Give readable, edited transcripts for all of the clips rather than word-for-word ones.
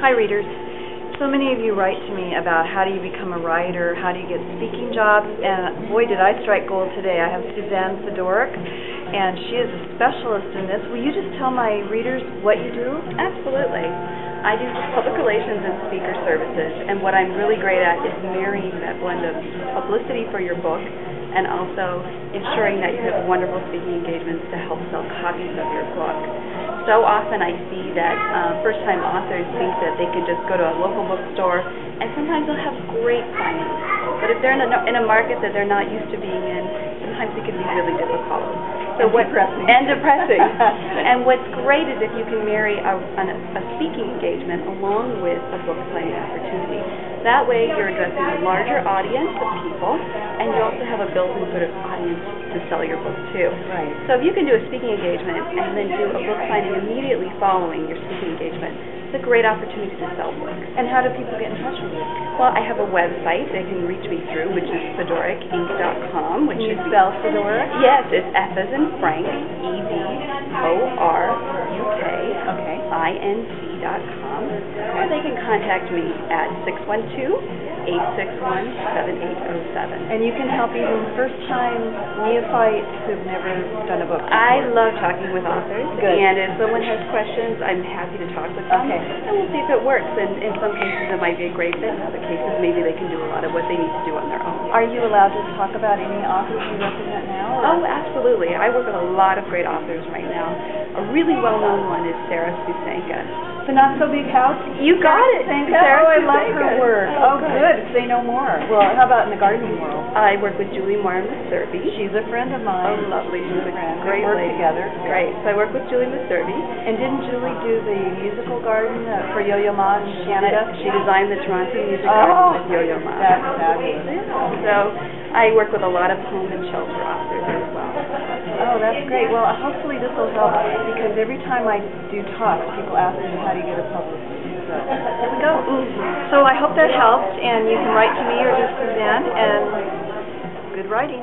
Hi, readers. So many of you write to me about how do you become a writer, how do you get speaking jobs, and boy, did I strike gold today. I have Suzanne Fedoruk, and she is a specialist in this. Will you just tell my readers what you do? Absolutely. I do public relations and speaker services, and what I'm really great at is marrying that blend of publicity for your book and also ensuring that you have wonderful speaking engagements to help sell copies of your book. So often I see that first-time authors think that they can just go to a local bookstore, and sometimes they'll have great signings. But if they're in a market that they're not used to being in, sometimes it can be really difficult. So depressing. And depressing. And what's great is if you can marry a speaking engagement along with a book signing opportunity. That way you're addressing a larger audience of people, and you also have a built-in sort of audience to sell your book to. Right. So if you can do a speaking engagement and then do a book signing immediately following your speaking engagement, it's a great opportunity to sell books. And how do people get in touch with you? Well, I have a website they can reach me through, which is fedorukinc.com. Can you spell Fedoruk? Yes, it's F as in Frank, EDORUK.INC.com. Or they can contact me at 612-861-7807. And you can help even first-time neophytes who've never done a book before. I love talking with authors. Good. And if someone has questions, I'm happy to talk with them. Okay. And we'll see if it works. And in some cases, it might be a great fit. In other cases, maybe they can do a lot of what they need to do on their own. Are you allowed to talk about any authors you represent now? Or? Oh, absolutely. I work with a lot of great authors right now. A really well-known one is Suzanne Fedoruk. The Not So Big House? You got it. Sarah, I love her work. Oh, good. Say no more. Well, how about in the gardening world? I work with Julie Muserby. She's a friend of mine. Oh, lovely. She's a great we work lady. Together. Great. So I work with Julie Muserby. And didn't Julie do the musical garden for Yo-Yo Ma in Canada? She designed the Toronto Music Garden with Yo-Yo Ma. That's fabulous. So I work with a lot of home and shelter authors as well. Oh, that's great. Well, hopefully this will help, because every time I do talks, people ask me, how do you get a published? So here we go. So I hope that helped, and you can write to me or to Suzanne, and good writing.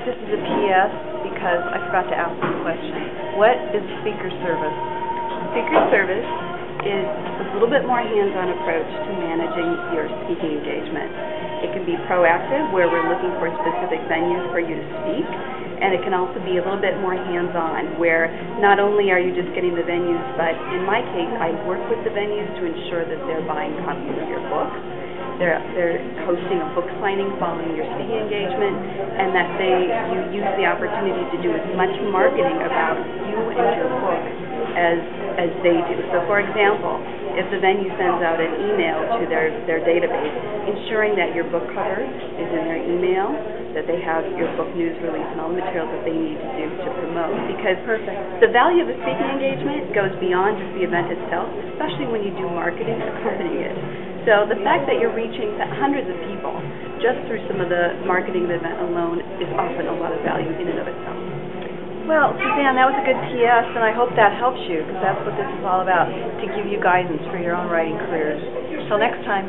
This is a PS because I forgot to ask the question. What is a speaker service? Speaker service is a little bit more hands-on approach to managing your speaking engagement. It can be proactive, where we're looking for specific venues for you to speak, and it can also be a little bit more hands-on, where not only are you just getting the venues, but in my case, I work with the venues to ensure that they're buying copies of your book, they're hosting a book signing following your speaking engagement, and that you use the opportunity to do as much marketing about you and your book as they do. So, for example, if the venue sends out an email to their database, ensuring that your book cover is in their email, that they have your book news release and all the materials that they need to do to promote. Because the value of a speaking engagement goes beyond just the event itself, especially when you do marketing accompanying it. So the fact that you're reaching hundreds of people just through some of the marketing of the event alone is often a lot of value in and of itself. Well, Suzanne, that was a good PS, and I hope that helps you, because that's what this is all about, to give you guidance for your own writing careers. Till next time.